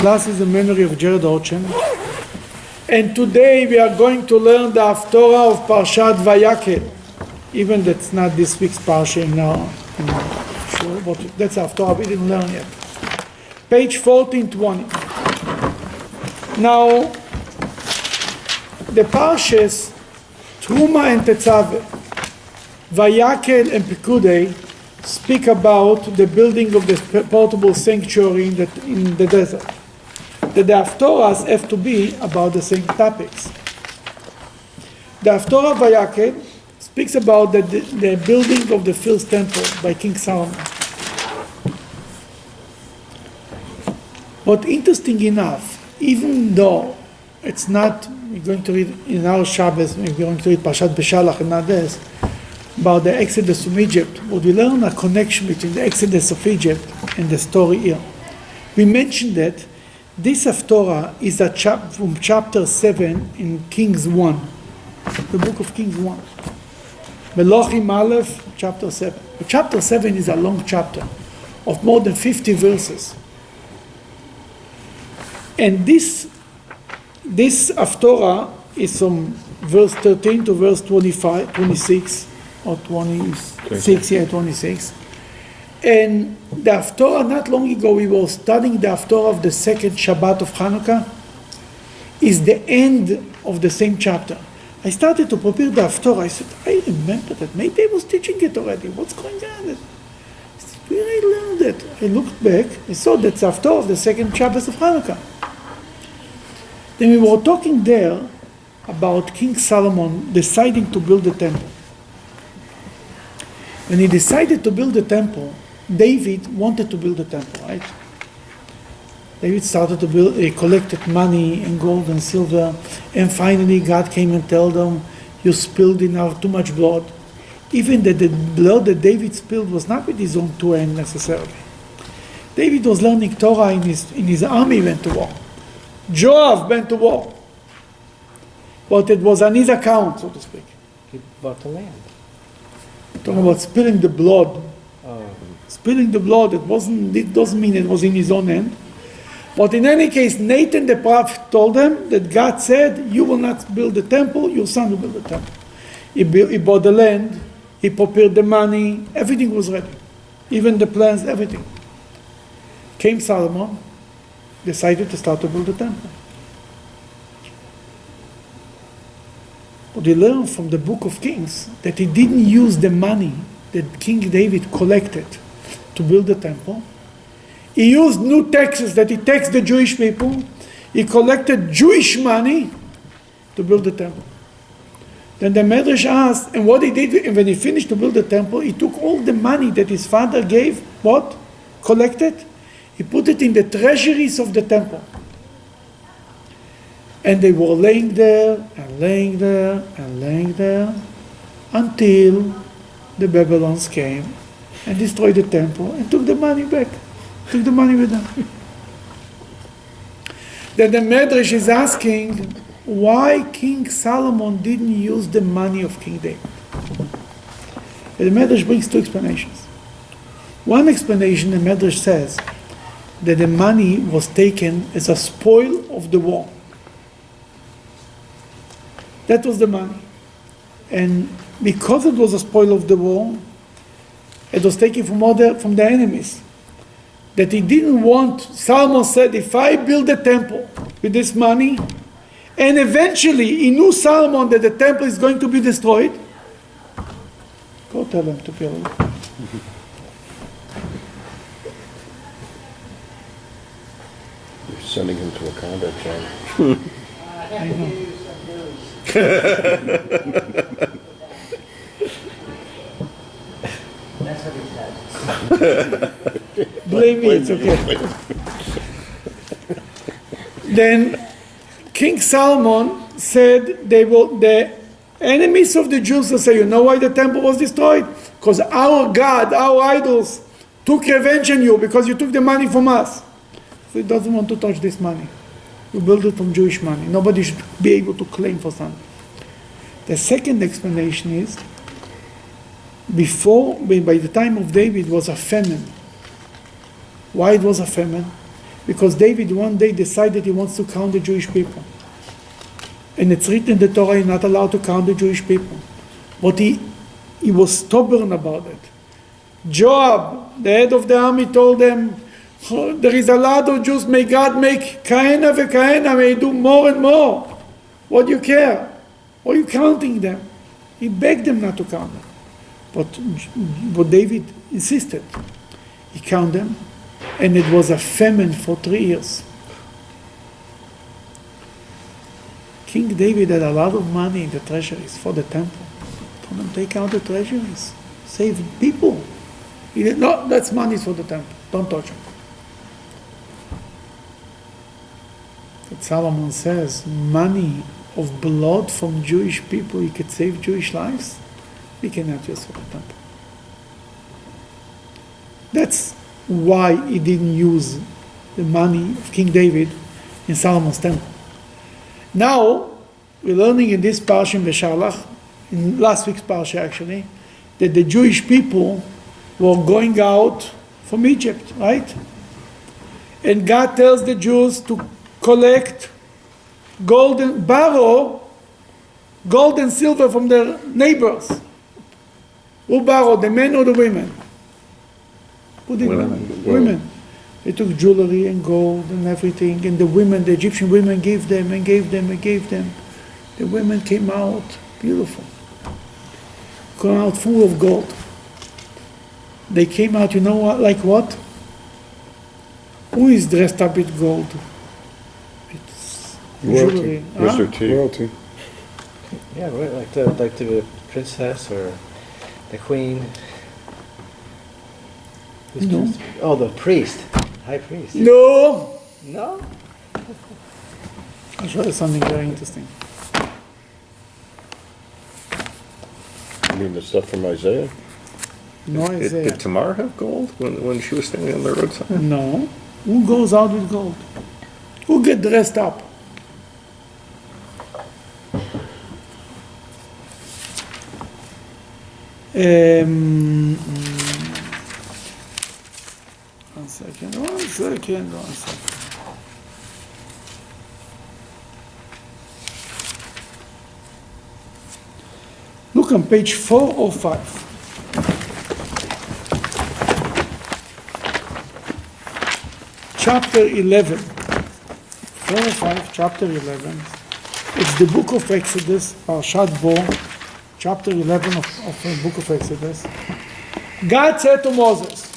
class is the memory of Jared Orchen. And today we are going to learn the Haftorah of Parshat Vayakhel. Even that's not this week's Parsha now. Sure, but that's Haftorah we didn't learn yet. Page 1420. Now, the Parshas Truma and Tetzaveh, Vayakhel and Pekudei speak about the building of the portable sanctuary in the desert. The Haftorahs have to be about the same topics. The Haftorah Vayakhel speaks about the building of the first temple by King Solomon. But interesting enough, even though it's not, we're going to read in our Shabbos, we're going to read Parshat Beshalach and not this, about the Exodus from Egypt, but we learn a connection between the Exodus of Egypt and the story here. We mentioned that this Haftorah is from chapter 7 in Kings 1, the book of Kings 1. Melachim Aleph, chapter 7. But chapter 7 is a long chapter of more than 50 verses. And this Haftorah is from verse 13 to verse 26, or 26, 26. And the Haftorah, not long ago we were studying the Haftorah of the second Shabbat of Hanukkah, is the end of the same chapter. I started to prepare the Haftorah. I said, I remember that. Maybe I was teaching it already. What's going on? I said, where I learned it? I looked back. I saw that's the Haftorah of the second Shabbat of Hanukkah. Then we were talking there about King Solomon deciding to build the temple. When he decided to build the temple, David wanted to build the temple, right? David started to build, he collected money and gold and silver, and finally God came and told them, you spilled enough, too much blood. Even the blood that David spilled was not with his own two hands necessarily. David was learning Torah in his army, went to war. Joab went to war. But it was on his account, so to speak. He bought the land. Talking about spilling the blood. Spilling the blood, it doesn't mean it was in his own hand. But in any case, Nathan the prophet told them that God said, you will not build the temple, your son will build the temple. He bought the land, he prepared the money, everything was ready. Even the plans, everything. Came Solomon, decided to start to build the temple. But we learn from the book of Kings that he didn't use the money that King David collected to build the temple. He used new taxes that he taxed the Jewish people. He collected Jewish money to build the temple. Then the Medrash asked, and what he did, and when he finished to build the temple, he took all the money that his father gave, collected, he put it in the treasuries of the temple. And they were laying there, and laying there, and laying there, until the Babylons came and destroyed the temple and took the money back. Took the money with them. Then the Medrash is asking why King Solomon didn't use the money of King David. And the Medrash brings two explanations. One explanation, the Medrash says that the money was taken as a spoil of the war. That was the money. And because it was a spoil of the war, it was taken from the enemies. That he didn't want, Solomon said, if I build a temple with this money, and eventually he knew Solomon that the temple is going to be destroyed, go tell him to build it. You're sending him to a combat zone. I know. That's what he said. Blame me, it's okay. Then King Solomon said the enemies of the Jews will say, you know why the temple was destroyed? Because our God, our idols, took revenge on you because you took the money from us. So he doesn't want to touch this money. We build it from Jewish money. Nobody should be able to claim for something. The second explanation is, by the time of David was a famine. Why it was a famine? Because David one day decided he wants to count the Jewish people. And it's written in the Torah, you're not allowed to count the Jewish people. But he was stubborn about it. Joab, the head of the army, told them, "Oh, there is a lot of Jews, may God make kahena v'kahena, may do more and more. What do you care? Why are you counting them?" He begged them not to count them. But David insisted. He counted them, and it was a famine for 3 years. King David had a lot of money in the treasuries for the temple. Told them, take out the treasuries, save people. He said, no, that's money for the temple. Don't touch them. But Solomon says, money of blood from Jewish people, he could save Jewish lives. We cannot use for the temple. That's why he didn't use the money of King David in Solomon's temple. Now, we're learning in this Parshat in Beshalach, in last week's Parshat actually, that the Jewish people were going out from Egypt, right? And God tells the Jews to collect borrow gold and silver from their neighbors. Who borrowed, the men or the women? Who did? Women. They took jewelry and gold and everything, and the women, the Egyptian women gave them and gave them and gave them. The women came out beautiful. Came out full of gold. They came out, you know what, like what? Who is dressed up with gold? It's jewelry. Mr. T. Royalty. Yeah, right, like the princess or the queen. Who's No. dressed- Oh, the priest, high priest. No! No? I'll show you something very interesting. You mean the stuff from Isaiah? No, Did Isaiah. Tamar have gold when she was standing on the roadside? No. Who goes out with gold? Who get dressed up? One second. Look on page 405. Chapter 11. 405, chapter 11. It's the book of Exodus, Parshat Bo, chapter 11 of the book of Exodus. God said to Moses,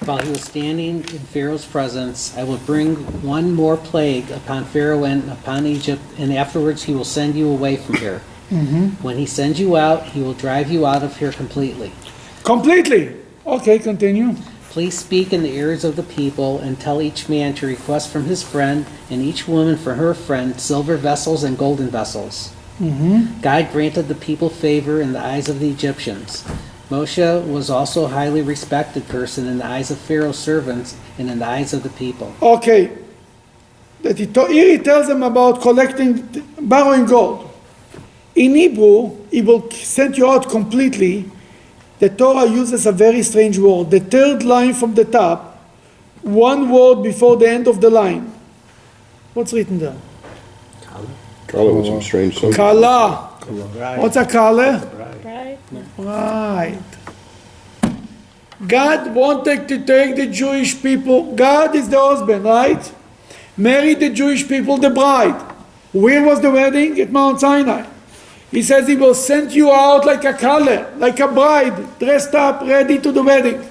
While he was standing in Pharaoh's presence, I will bring one more plague upon Pharaoh and upon Egypt, and afterwards he will send you away from here. When he sends you out, he will drive you out of here completely. completely. Okay, continue. Please speak in the ears of the people and tell each man to request from his friend and each woman from her friend silver vessels and golden vessels. God granted the people favor in the eyes of the Egyptians. Moshe was also a highly respected person in the eyes of Pharaoh's servants and in the eyes of the people. Okay. Here he tells them about borrowing gold. In Hebrew, he will send you out completely. The Torah uses a very strange word. The third line from the top, one word before the end of the line. What's written there? Kala with some strange symbols. Kala. Right. What's a kala? Right? Right. God wanted to take the Jewish people. God is the husband, right? Marry the Jewish people, the bride. Where was the wedding? At Mount Sinai. He says he will send you out like a kala, like a bride, dressed up, ready to the wedding.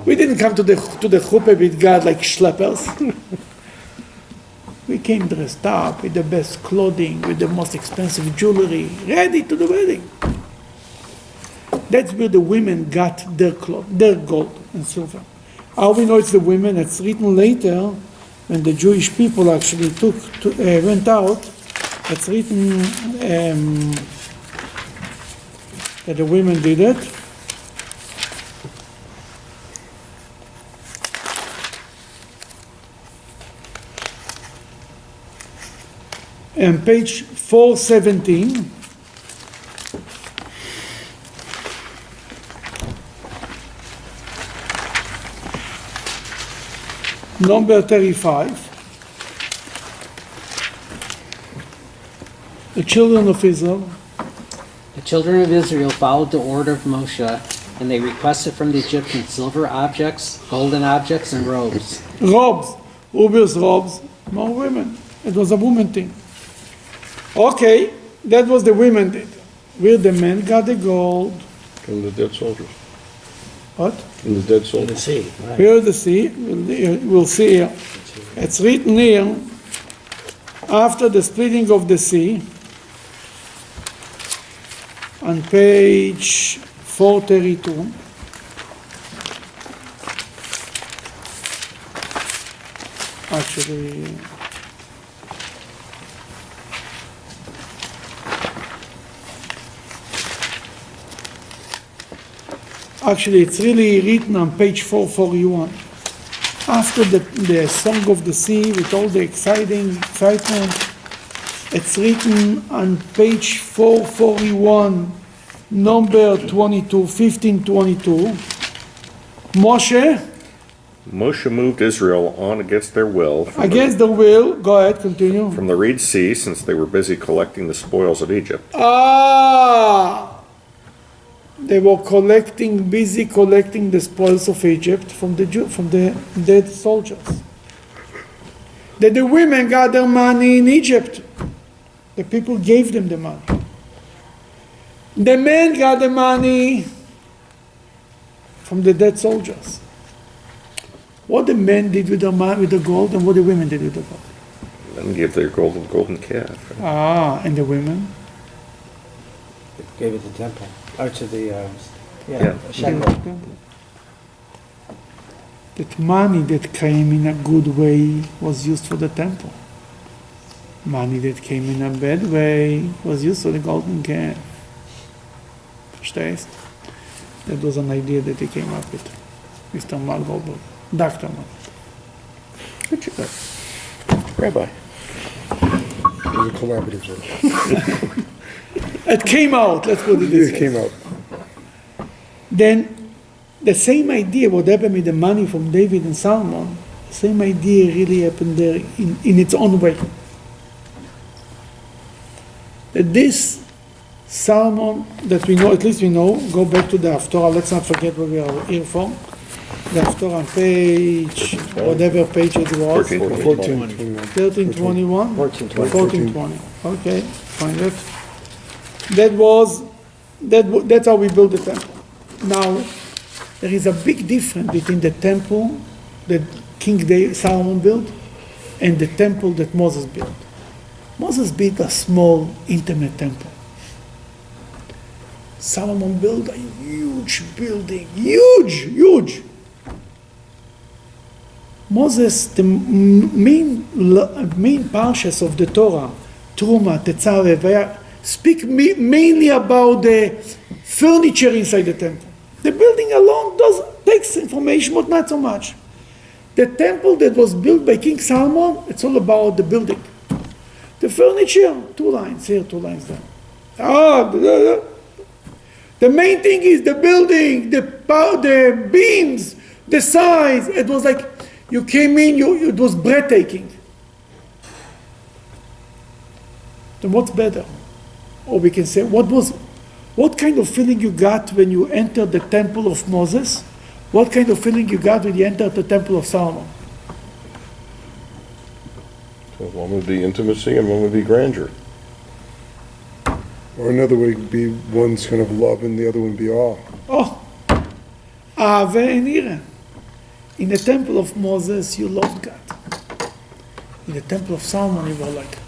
We didn't come to the chuppah with God like schleppers. We came dressed up with the best clothing, with the most expensive jewelry, ready to the wedding. That's where the women got their gold and silver. How we know it's the women? It's written later when the Jewish people actually went out. It's written that the women did it. And page 417. Number 35. The children of Israel. The children of Israel followed the order of Moshe, and they requested from the Egyptians silver objects, golden objects, and robes. Robes. Rubious robes. More women. It was a woman thing. Okay, that was the women did. Where the men got the gold. From the dead soldiers. What? From the dead In the soldiers. sea, right. Here the sea. We'll see here. It's written here, after the splitting of the sea, on page 432. Actually, it's really written on page 441. After the Song of the Sea, with all the excitement, it's written on page 441, number 22, 1522. Moshe moved Israel on against their will Against the will, go ahead, continue. from the Reed Sea, since they were busy collecting the spoils of Egypt. They were busy collecting the spoils of Egypt from the dead soldiers. That the women got their money in Egypt. The people gave them the money. The men got the money from the dead soldiers. What the men did with the money, with the gold, and what the women did with the gold. And gave their golden calf. And the women? Gave it to the temple, or to the, Yeah. shekel. That money that came in a good way was used for the temple. Money that came in a bad way was used for the golden calf. Verstehst? That was an idea that he came up with, Mr. Mark Goldberg, Dr. Mark. Good job. Rabbi. It was a collaborative work. It came out, let's put it this way. It came out. Then the same idea, what happened with the money from David and Solomon, the same idea really happened there in its own way. That this Solomon, that we know, at least we know, go back to the Haftorah, let's not forget where we are here from. The Haftorah on page, whatever page it was. 1321? 1420. Okay, find it. That's how we built the temple. Now, there is a big difference between the temple that Solomon built and the temple that Moses built. Moses built a small, intimate temple. Solomon built a huge building, huge. Moses, the main parshas of the Torah, Truma, Tetzaveh, Vayakhel, speak mainly about the furniture inside the temple. The building alone takes information, but not so much. The temple that was built by King Solomon, it's all about the building. The furniture, 2 lines here, 2 lines there. The main thing is the building, the beams, the size. It was like you came in, it was breathtaking. Then what's better? Or we can say, what kind of feeling you got when you entered the temple of Moses? What kind of feeling you got when you entered the temple of Solomon? So one would be intimacy and one would be grandeur. Or another way would be one's kind of love and the other one be awe. Ave and Ira. In the temple of Moses, you loved God. In the temple of Solomon, you were like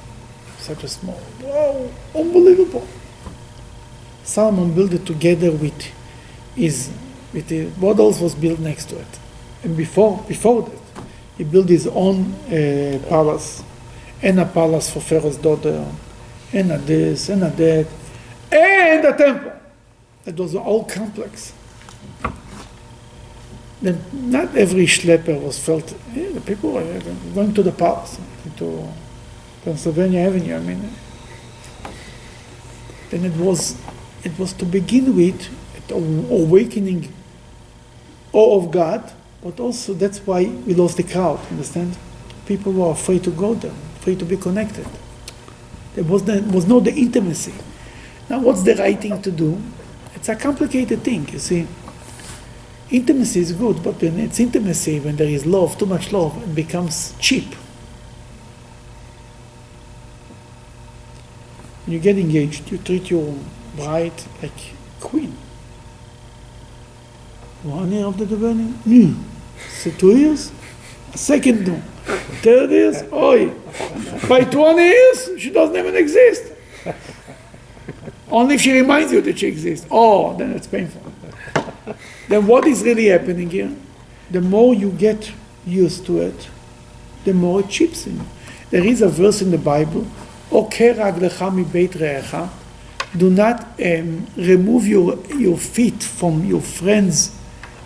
such a small, wow, unbelievable. Solomon built it together with what else was built next to it. And before that, he built his own palace, and a palace for Pharaoh's daughter, and a this, and a that, and a temple. It was all complex. Then not every schlepper was felt, the people were going to the palace, to Pennsylvania Avenue, then it was to begin with, awakening awe of God, But also, that's why we lost the crowd, understand? People were afraid to go there, afraid to be connected. There was no the intimacy. Now, what's the right thing to do? It's a complicated thing, you see. Intimacy is good, but when it's intimacy, when there is love, too much love, it becomes cheap. When you get engaged, you treat your bride like queen. 1 year after the wedding, so 2 years, a second no. 3rd years, oi. By 20 years, she doesn't even exist. Only if she reminds you that she exists. Oh, then it's painful. Then what is really happening here? The more you get used to it, the more it chips in. There is a verse in the Bible, "Oker raglecha mibeit re'echa." Do not remove your feet from your friend's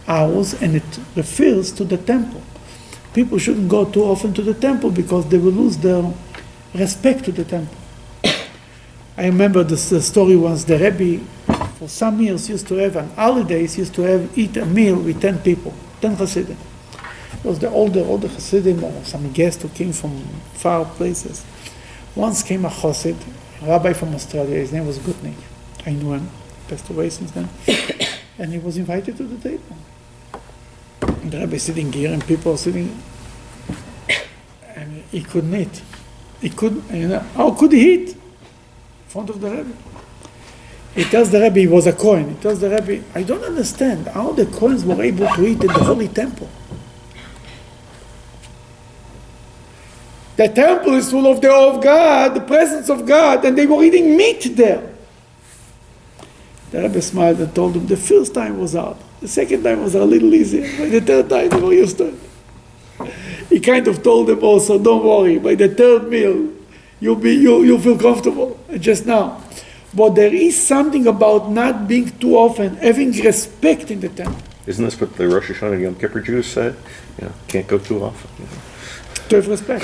house, and it refers to the temple. People shouldn't go too often to the temple because they will lose their respect to the temple. I remember the story once, the Rebbe, for some years, used to have, on holidays, eat a meal with 10 people, 10 Hasidim. It was the older Hasidim or some guest who came from far places. Once came a Chassid, a rabbi from Australia, his name was Gutnik. I knew him, passed away since then. And he was invited to the table. And the Rebbe sitting here and people sitting, and he couldn't eat. He couldn't, how could he eat? In front of the Rebbe. He tells the Rebbe, he was a Kohen, he tells the Rebbe, I don't understand how the Kohens were able to eat in the Holy Temple. The temple is full of the awe of God, the presence of God, and they were eating meat there. The Rebbe smiled and told him the first time was hard. The second time was a little easier. By the third time, they were used to it. He kind of told them also, don't worry, by the third meal, you'll feel comfortable, just now. But there is something about not being too often, having respect in the temple. Isn't this what the Rosh Hashanah and Yom Kippur Jews said? Can't go too often. To have respect.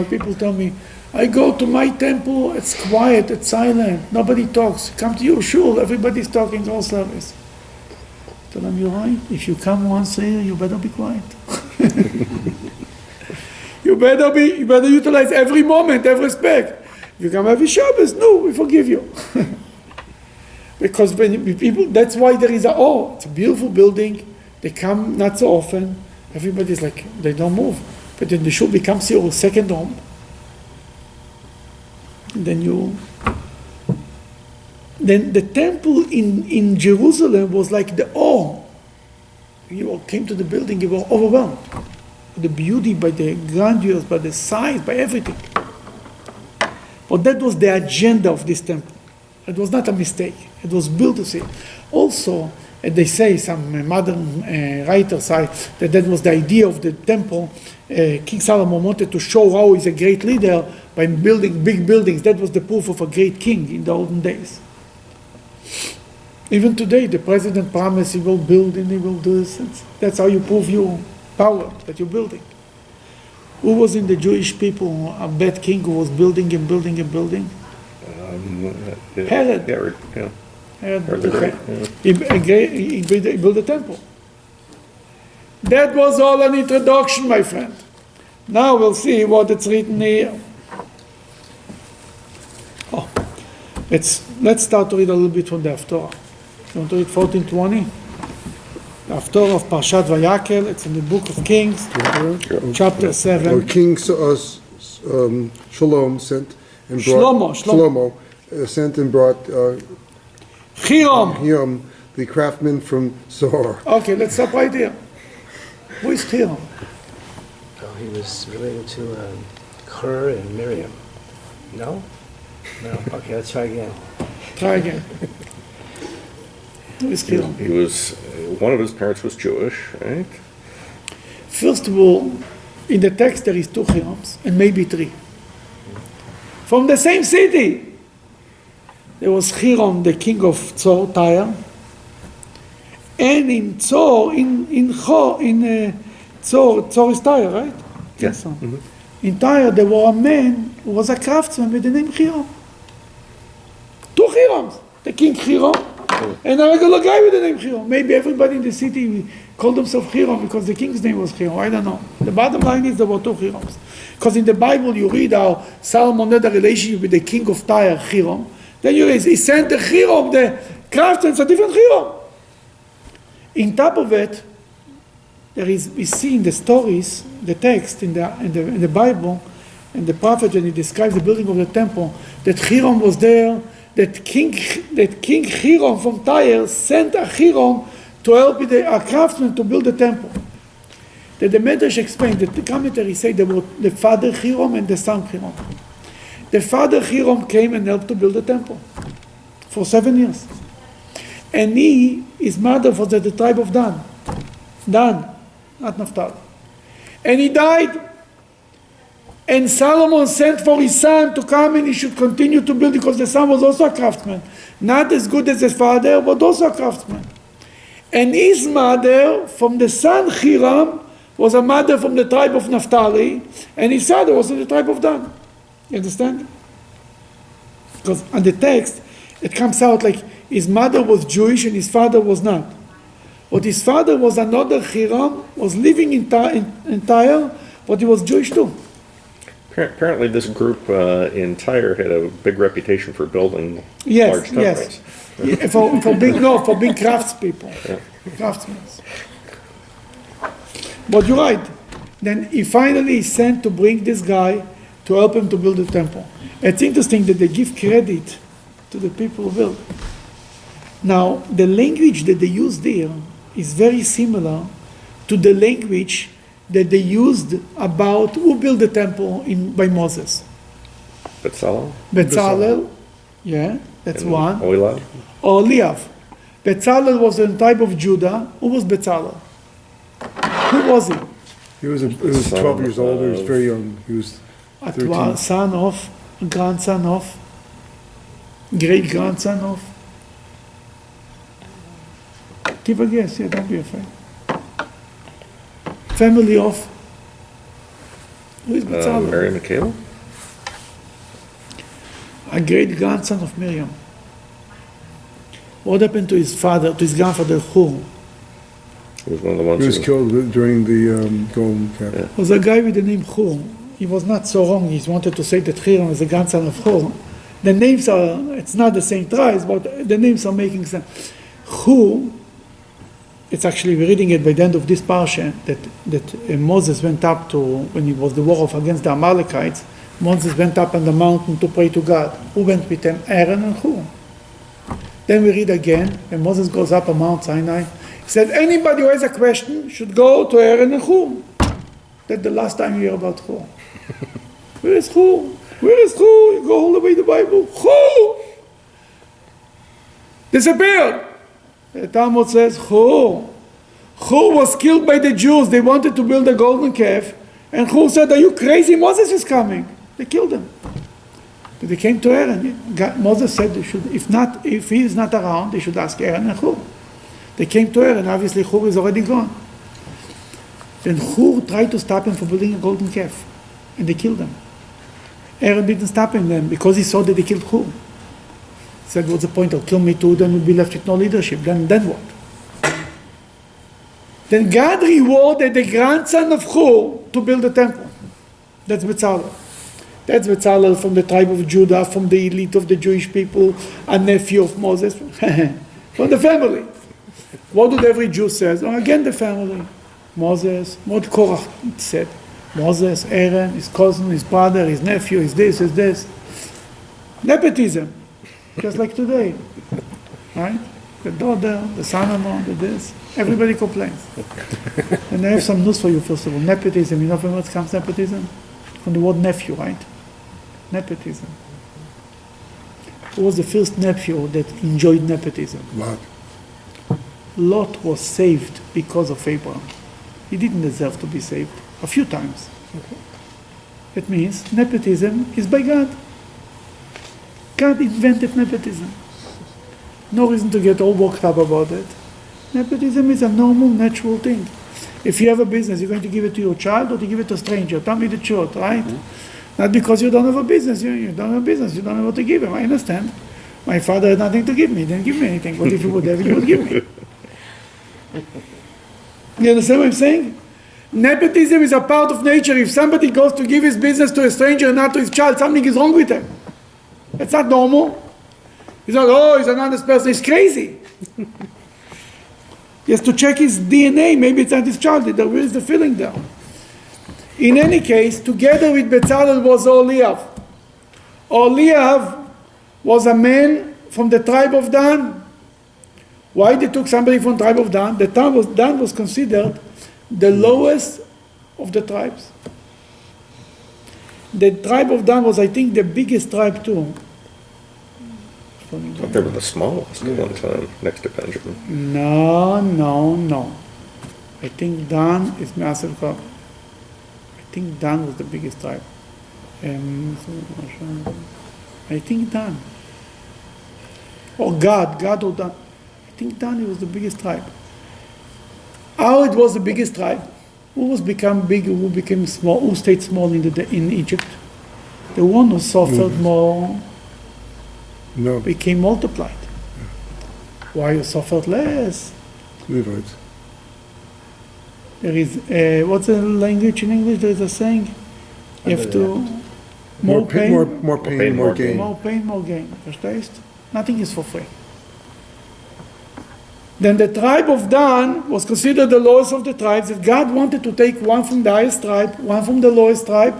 People tell me, I go to my temple, it's quiet, it's silent, nobody talks. Come to your shul, everybody's talking all service. Tell them, you're right. If you come once a year, you better be quiet. You better utilize every moment, have respect. If you come every Shabbos, no, we forgive you. Because when people, that's why there is it's a beautiful building. They come not so often. Everybody's like, they don't move. But then the shul becomes your second home. Then the temple in Jerusalem was like the awe. You came to the building, you were overwhelmed. The beauty, by the grandeur, by the size, by everything. But that was the agenda of this temple. It was not a mistake. It was built to see. Also, they say, some modern writers say, that was the idea of the temple. King Solomon wanted to show how he's a great leader by building big buildings. That was the proof of a great king in the olden days. Even today, the president promised he will build and he will do this. That's how you prove your power, that you're building. Who was in the Jewish people a bad king who was building and building and building? Herod. Herod. Herod the Great. He built a temple. That was all an introduction, my friend. Now we'll see what it's written here. Let's start to read a little bit from the Haftorah. You want to read 14:20? The Haftorah of Parshat Vayakhel. It's in the book of Kings, chapter 7. King Shalom sent and brought Shlomo sent and brought Hiram, the craftsman from Zohar. Okay, let's stop right here. Who is Hiram? Oh, he was related to Hur and Miriam. No? No. Okay, let's try again. Try again. Who is Hiram? He was, one of his parents was Jewish, right? First of all, in the text there is 2 Hirams, and maybe 3. From the same city. There was Hiram, the king of Tyre, and in Tzor is Tyre, right? Yes. So. In Tyre there was a man who was a craftsman with the name Hiram. 2 Hirams, the king Hiram, and a regular guy with the name Hiram. Maybe everybody in the city called themselves Hiram because the king's name was Hiram. I don't know. The bottom line is there were two Hirams. Because in the Bible you read how Solomon had a relationship with the king of Tyre, Hiram. Then you read, he sent the Hiram, the craftsman, a different Hiram. In top of it, we see in the stories, the text in the Bible, and the prophet, when he describes the building of the temple, that Hiram was there, that King Hiram from Tyre sent a Hiram to help a craftsman to build the temple. That the Medrash explained, that the commentary said there were the father Hiram and the son Hiram. The father Hiram came and helped to build the temple for 7 years. And his mother was at the tribe of Dan. Dan, not Naphtali. And he died. And Solomon sent for his son to come and he should continue to build because the son was also a craftsman. Not as good as his father, but also a craftsman. And his mother, from the son Hiram, was a mother from the tribe of Naphtali, and his father was in the tribe of Dan. You understand? Because on the text, it comes out like his mother was Jewish and his father was not. But his father was another Hiram, was living in Tyre, but he was Jewish too. Apparently this group in Tyre had a big reputation for building large temples. Yes. Yeah, for being craftspeople. Yeah. Craftsmen. But you're right. Then he finally sent to bring this guy to help him to build the temple. It's interesting that they give credit to the people who built. Now, the language that they use there is very similar to the language that they used about who built the temple by Moses. Bezalel? Bezalel, yeah, that's And one. Oholiab? Or Eliav. Bezalel was a tribe of Judah. Who was Bezalel? Who was he? He was 12 years old, he was very young, he was 13. Grandson of, great-grandson of. Give a guess, yeah, don't be afraid. Family of, who is Bezalel? Miriam and Caleb? A great-grandson of Miriam. What happened to his father, to his grandfather, Hur? He was one of the ones He was who... killed during the Golden Calf. Yeah. Was a guy with the name Hur. He was not so wrong. He wanted to say that Hiram is the grandson of Hur. The names are, it's not the same tribes, but the names are making sense. Hur, it's actually, we're reading it by the end of this Parshat, that Moses went up to, when it was the war against the Amalekites, Moses went up on the mountain to pray to God. Who went with him? Aaron and Hur. Then we read again, when Moses goes up on Mount Sinai, he said, anybody who has a question should go to Aaron and Hur. That's the last time you hear about Hur. Where is Hur? Where is Hur? You go all the way to the Bible. Hur! Disappeared. The Talmud says, Hur. Hur was killed by the Jews. They wanted to build a golden calf. And Hur said, are you crazy? Moses is coming. They killed him. But they came to Aaron. Moses said they should, if he is not around, they should ask Aaron and Hur. They came to Aaron. Obviously, Hur is already gone. Then Hur tried to stop him from building a golden calf. And they killed him. Aaron didn't stop him then because he saw that they killed Hur. He said, what's the point? I'll kill me too, then we'll be left with no leadership. Then what? Then God rewarded the grandson of Hur to build the temple. That's Bezalel. That's Bezalel from the tribe of Judah, from the elite of the Jewish people, a nephew of Moses, from the family. What did every Jew say? Oh, again the family. Moses, what Korach said. Moses, Aaron, his cousin, his brother, his nephew, his this, his this. Nepotism, just like today. Right? The daughter, the son-in-law, the this. Everybody complains. And I have some news for you, first of all. Nepotism, you know from where comes nepotism? From the word nephew, right? Nepotism. Who was the first nephew that enjoyed nepotism? Lot. Lot was saved because of Abraham. He didn't deserve to be saved. A few times. It means nepotism is by God. God invented nepotism. No reason to get all worked up about it. Nepotism is a normal, natural thing. If you have a business, you're going to give it to your child or to give it to a stranger. Tell me the truth, right? Mm-hmm. Not because you don't have a business. You don't have a business. You don't know what to give him. I understand. My father had nothing to give me. He didn't give me anything. But if you would have, he would give me. You understand what I'm saying? Nepotism is a part of nature. If somebody goes to give his business to a stranger and not to his child, something is wrong with him. It's not normal. He's not, oh, he's an honest person. He's crazy. He has to check his DNA. Maybe it's not his child. Where is the feeling there? In any case, together with Bezalel was Oholiav. Oholiav was a man from the tribe of Dan. Why they took somebody from the tribe of Dan? The tribe of Dan was considered the lowest of the tribes. The tribe of Dan was, I think, the biggest tribe too. They were the smallest at one time, next to Benjamin. No. I think Dan is massive. I think Dan was the biggest tribe. I think Dan. Or God or Dan. I think Dan was the biggest tribe. How it was the biggest tribe? Who was become big? Who became small? Who stayed small in Egypt? The one who suffered more became multiplied. Why you suffered less? Levites. There is what's the language in English? There is a saying. You have to more pain, more pain, more gain. more pain, more gain. Verstehst? Nothing is for free. Then the tribe of Dan was considered the lowest of the tribes. That God wanted to take one from the highest tribe, one from the lowest tribe,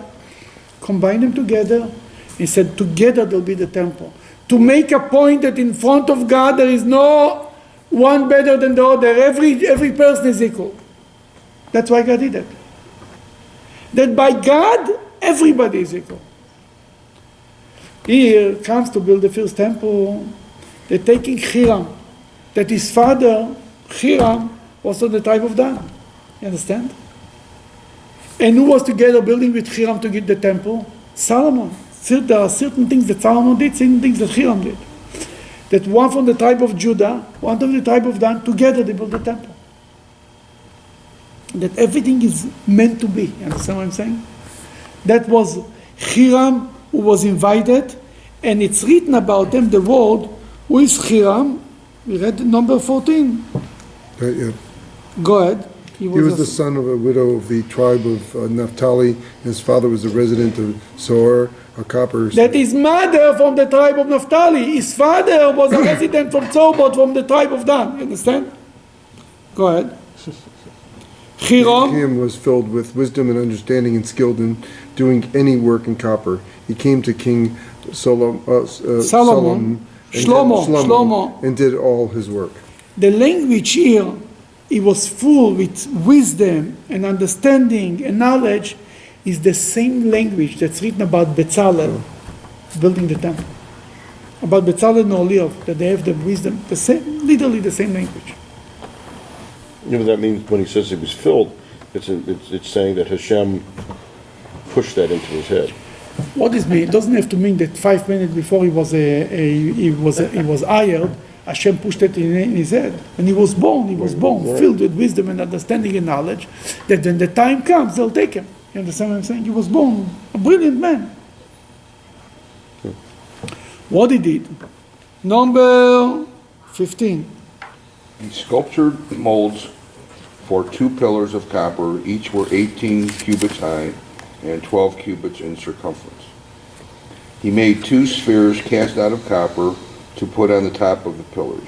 combine them together. He said, together they'll be the temple. To make a point that in front of God there is no one better than the other. Every person is equal. That's why God did it. That by God, everybody is equal. Here comes to build the first temple. They're taking Hiram, that his father, Hiram, was on the tribe of Dan. You understand? And who was together building with Hiram to get the temple? Solomon. There are certain things that Solomon did, certain things that Hiram did. That one from the tribe of Judah, one from the tribe of Dan, together they built the temple. That everything is meant to be. You understand what I'm saying? That was Hiram who was invited, and it's written about them, the word, who is Hiram? We read number 14. Yeah. Go ahead. He was the son of a widow of the tribe of Naphtali. His father was a resident of Zoar, a copper. That his mother from the tribe of Naphtali. His father was a resident from Zoar, but from the tribe of Dan. You understand? Go ahead. Hiram was filled with wisdom and understanding and skilled in doing any work in copper. He came to King Shlomo and did all his work. The language here, it was full with wisdom and understanding and knowledge, is the same language that's written about Bezalel building the temple. About Bezalel and Oholiav, that they have the wisdom, literally the same language. You know, that means when he says he was filled, it's saying that Hashem pushed that into his head. What does it mean? It doesn't have to mean that 5 minutes before he was hired, Hashem pushed it in his head. When he was born, filled with wisdom and understanding and knowledge, that when the time comes, they'll take him. You understand what I'm saying? He was born a brilliant man. What he did? Number 15. He sculptured molds for 2 pillars of copper. Each were 18 cubits high and 12 cubits in circumference. He made 2 spheres cast out of copper to put on the top of the pillars.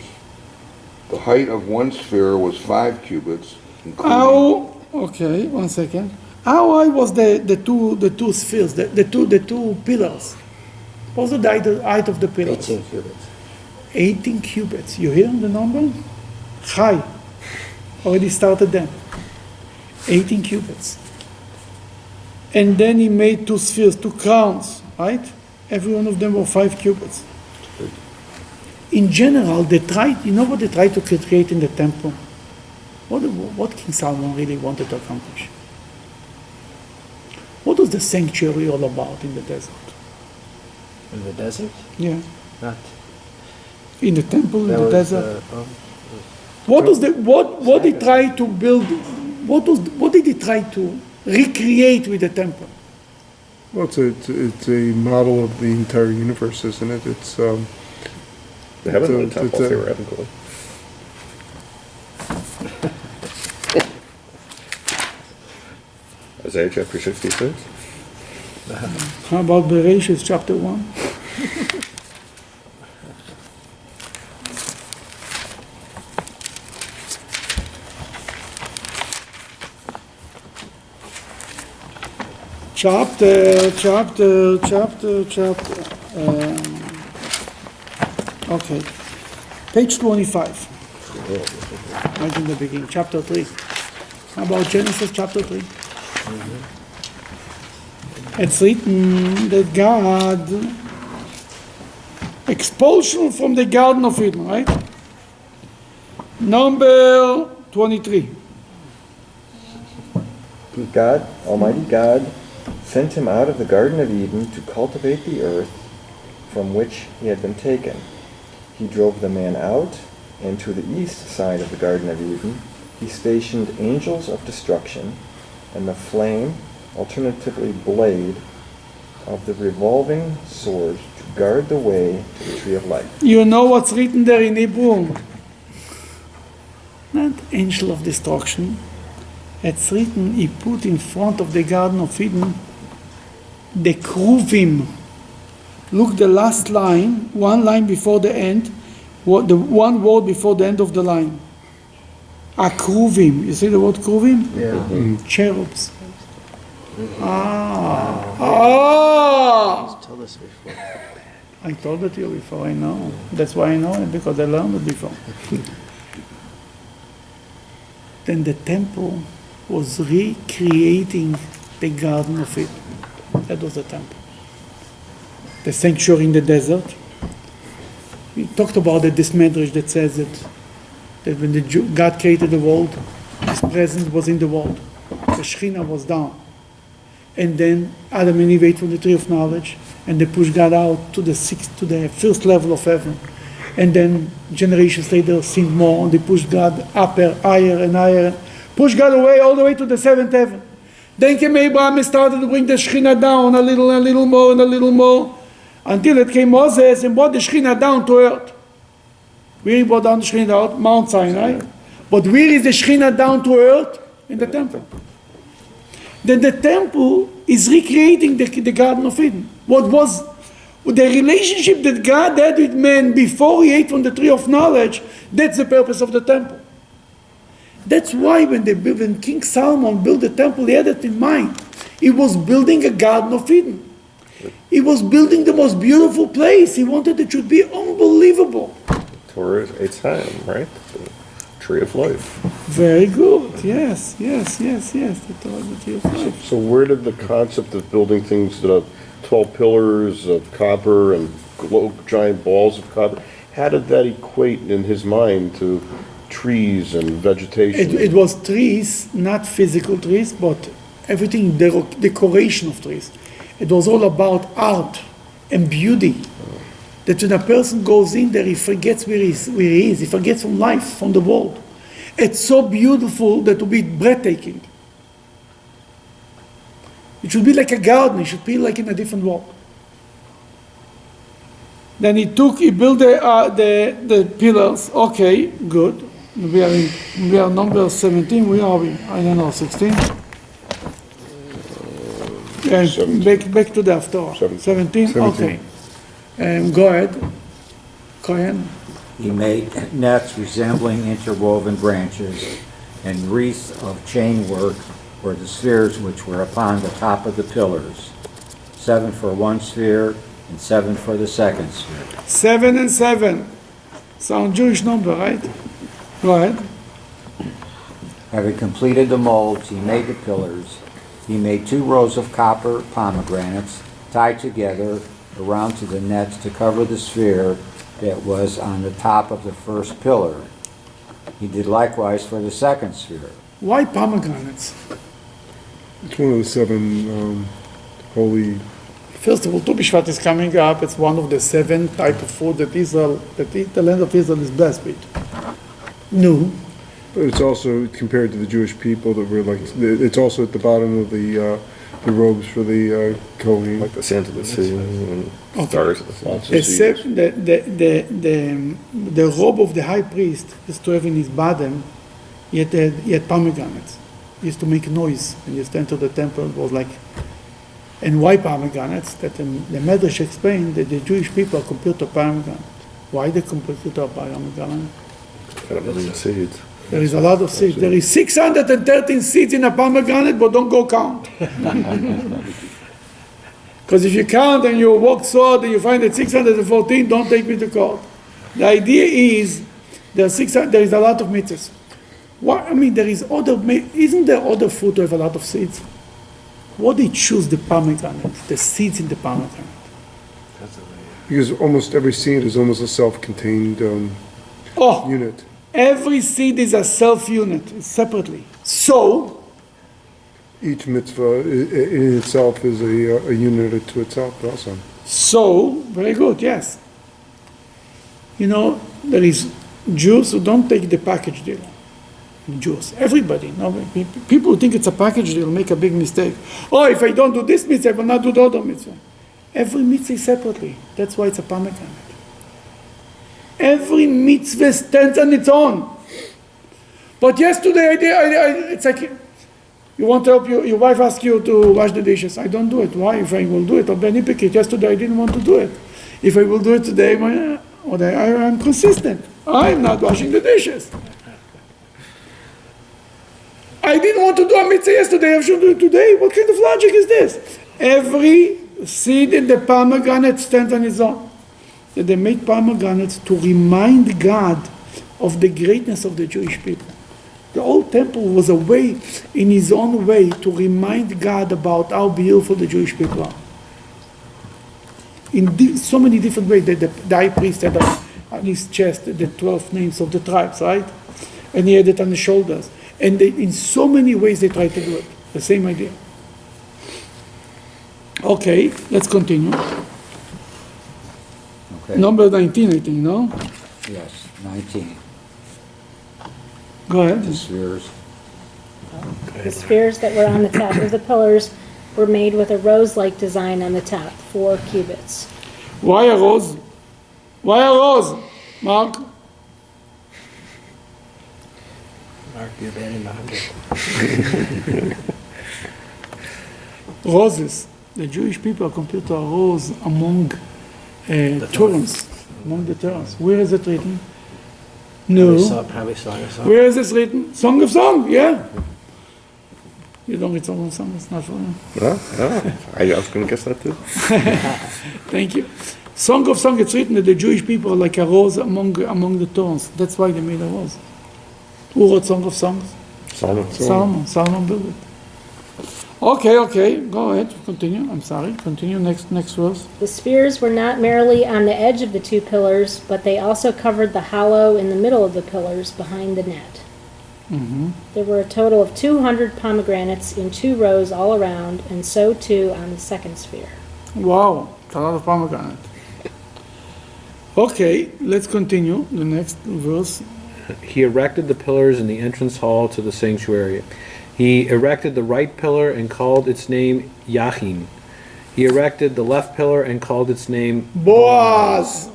The height of one sphere was 5 cubits, including... Okay, 1 second. How high was the two spheres, the two pillars? What was the height of the pillars? 18 cubits. 18 cubits. You hear the number? High. Already started then. 18 cubits. And then he made 2 spheres, 2 crowns, right? Every one of them were 5 cubits. In general, you know what they tried to create in the temple? What King Solomon really wanted to accomplish? What was the sanctuary all about in the desert? In the desert? Yeah. Not. In the temple, in That the was, desert. What he tried to build? What did he try to recreate with the temple? Well, it's a model of the entire universe, isn't it? It's The heavenly temple, theoretically. Isaiah chapter 66? How about Bereshit chapter 1? Okay. Page 25. Right in the beginning, chapter 3. How about Genesis chapter 3? It's written that God expulsion from the Garden of Eden, right? Number 23. God, Almighty God, sent him out of the Garden of Eden to cultivate the earth from which he had been taken. He drove the man out, and to the east side of the Garden of Eden he stationed angels of destruction, and the flame, alternatively blade, of the revolving sword to guard the way to the tree of life. You know what's written there in Hebrew? Not angel of destruction. It's written, he put in front of the Garden of Eden the Kruvim. Look, the last line, one line before the end, the one word before the end of the line. Akruvim. You see the word Kruvim? Yeah. Cherubs. He's told us before. I told it to you before, I know. That's why I know it, because I learned it before. Then the temple was recreating the Garden of Eden. That was the temple. The sanctuary in the desert. We talked about it, this medrash that says it, that when God created the world, His presence was in the world. The Shekhinah was down. And then Adam and Eve ate from the tree of knowledge, and they pushed God out to the first level of heaven. And then generations later sinned more, and they pushed God upper, higher and higher, pushed God away all the way to the seventh heaven. Then came Abraham and started to bring the Shekhinah down a little more, until it came Moses and brought the Shekhinah down to earth. Where he brought down the Shekhinah out? Mount Sinai. But where is the Shekhinah down to earth? In the temple. Then the temple is recreating the Garden of Eden. What was the relationship that God had with man before he ate from the tree of knowledge? That's the purpose of the temple. That's why when King Solomon built the temple, he had it in mind. He was building a Garden of Eden. He was building the most beautiful place. He wanted it to be unbelievable. Torah is Eitz Chaim, right? The tree of life. Very good. Yes. The Torah is the tree of life. So where did the concept of building things that have 12 pillars of copper and giant balls of copper, how did that equate in his mind to trees and vegetation? It was trees, not physical trees, but everything, decoration of trees. It was all about art and beauty. That when a person goes in there, he forgets where he is. He forgets from life, from the world. It's so beautiful that it will be breathtaking. It should be like a garden. It should be like in a different world. Then he built the pillars. Okay, good. We are number 17. Where are we? I don't know, 16? And 17. back to the Haftorah. 17? Okay. Go ahead. Kohen. He made nets resembling interwoven branches and wreaths of chain work for the spheres which were upon the top of the pillars, 7 for one sphere and 7 for the second sphere. 7 and 7. Sound Jewish number, right? Go ahead. Having completed the molds, he made the pillars. He made 2 rows of copper pomegranates tied together around to the nets to cover the sphere that was on the top of the first pillar. He did likewise for the second sphere. Why pomegranates? It's one of the 7 holy. First of all, Tu B'Shvat is coming up. It's one of the 7 type of food that the land of Israel is blessed with. No. But it's also compared to the Jewish people that were like, it's also at the bottom of the robes for the Kohen. Like the sands of the sea and stars of the sea. Except the robe of the high priest is to have in his bottom, he had pomegranates. used to make noise when you stand to the temple. It was like, and why pomegranates? That the Medrash explained that the Jewish people compared to pomegranate. Why they compared to pomegranate? Got a million seeds. There is a lot of seeds. There is 613 seeds in a pomegranate, but don't go count. Because if you count and you walk sword and you find that 614, don't take me to court. The idea is there is a lot of mitzvahs. There is isn't there other fruit to have a lot of seeds? What they choose the pomegranate, the seeds in the pomegranate? Because almost every seed is almost a self-contained unit. Every seed is a self-unit, separately. So, Each mitzvah in itself is a unit to itself also. So, very good, yes. There is Jews who don't take the package deal. Jews, everybody. People who think it's a package deal make a big mistake. Oh, if I don't do this mitzvah, I will not do the other mitzvah. Every mitzvah is separately. That's why it's a pomegranate. Every mitzvah stands on its own. But yesterday, it's like, you want to help your wife asks you to wash the dishes. I don't do it. Why? If I will do it, I'll benefit it. Yesterday I didn't want to do it. If I will do it today, I'm consistent. I'm not washing the dishes. I didn't want to do a mitzvah yesterday, I should do it today. What kind of logic is this? Every seed in the pomegranate stands on its own. That they make pomegranates to remind God of the greatness of the Jewish people. The old temple was a way, in his own way, to remind God about how beautiful the Jewish people are. In so many different ways. The high priest had on his chest the 12 names of the tribes, right? And he had it on his shoulders. And in so many ways they tried to do it. The same idea. Okay, let's continue. Okay. Number 19, I think, no? Yes, 19. Go ahead. The spheres. The spheres that were on the top of the pillars were made with a rose-like design on the top, 4 cubits. Why a rose? Why a rose? Mark? Mark, you abandoned the 100. Roses. The Jewish people compare to a rose among thorns. Among the thorns. Where is it written? No. Probably Song of Songs. Where is this written? Song of Song, yeah. You don't read Song of Song, it's not for you. I was going to guess that too. Thank you. Song of Song, it's written that the Jewish people are like a rose among the thorns. That's why they made a rose. Who wrote Song of Songs? Solomon. Solomon built it. Okay, go ahead, continue. I'm sorry, continue, next verse. The spheres were not merely on the edge of the 2 pillars, but they also covered the hollow in the middle of the pillars behind the net. Mm-hmm. There were a total of 200 pomegranates in 2 rows all around, and so too on the second sphere. Wow, it's a lot of pomegranate. Okay, let's continue, the next verse. He erected the pillars in the entrance hall to the sanctuary. He erected the right pillar and called its name Yachin. He erected the left pillar and called its name Boaz.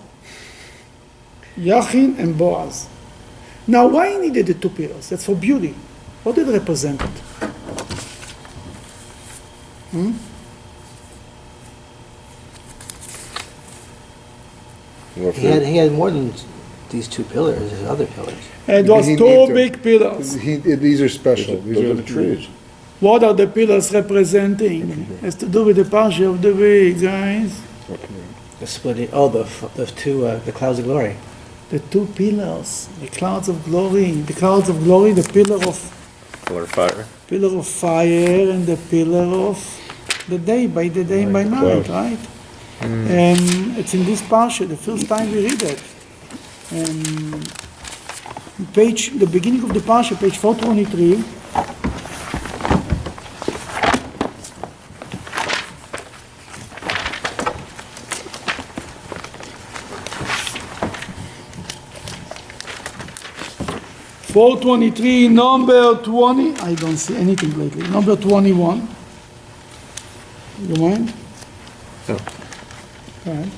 Yachin and Boaz. Now, why he needed the 2 pillars? That's for beauty. What did it represent? He had more than these 2 pillars, his other pillars. It was He 2 needs to- big pillars. These are special. These Those are the trees. What are the pillars representing? Has to do with the Parshat of the week, guys. The splitting, the clouds of glory. The 2 pillars, the clouds of glory. The clouds of glory, the pillar of fire and the pillar of the day, by the day and by night, right? And it's in this Parshat, the first time we read it. The beginning of the Parsha, page 423. Number 20. I don't see anything lately. Number 21. You mind? No. Go ahead.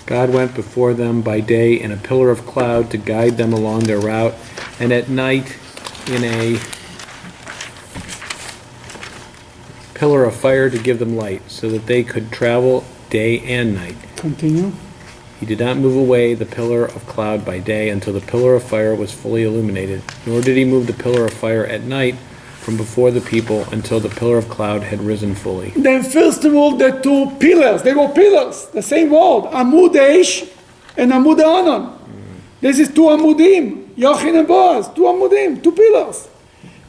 God went before them by day in a pillar of cloud to guide them along their route, and at night in a pillar of fire to give them light, so that they could travel day and night. Continue. He did not move away the pillar of cloud by day until the pillar of fire was fully illuminated, nor did he move the pillar of fire at night from before the people until the pillar of cloud had risen fully. Then first of all, the two pillars, they were pillars, the same word, Amud Eish and Amud Anan. This is two Amudim, Yochin and Boaz, two Amudim, two pillars.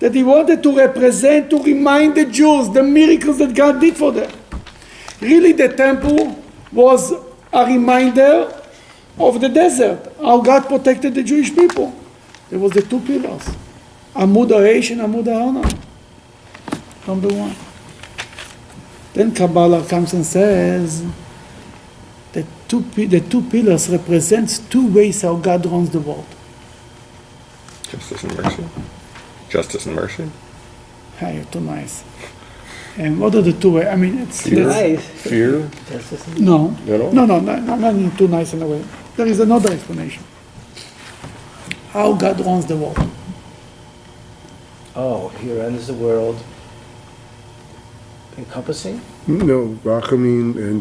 That he wanted to represent, to remind the Jews the miracles that God did for them. Really, the temple was a reminder of the desert, how God protected the Jewish people. There was the two pillars, Amud Eish and Amud Anan. Number one. Then Kabbalah comes and says that the two pillars represents two ways how God runs the world. Justice and mercy. Justice and mercy. Hey, you're too nice. And what are the two ways? I mean, it's Nice. Fear? no, No, no, not too nice in a way. There is another explanation. How God runs the world. Oh, here ends the world. Encompassing? No, Rachamim and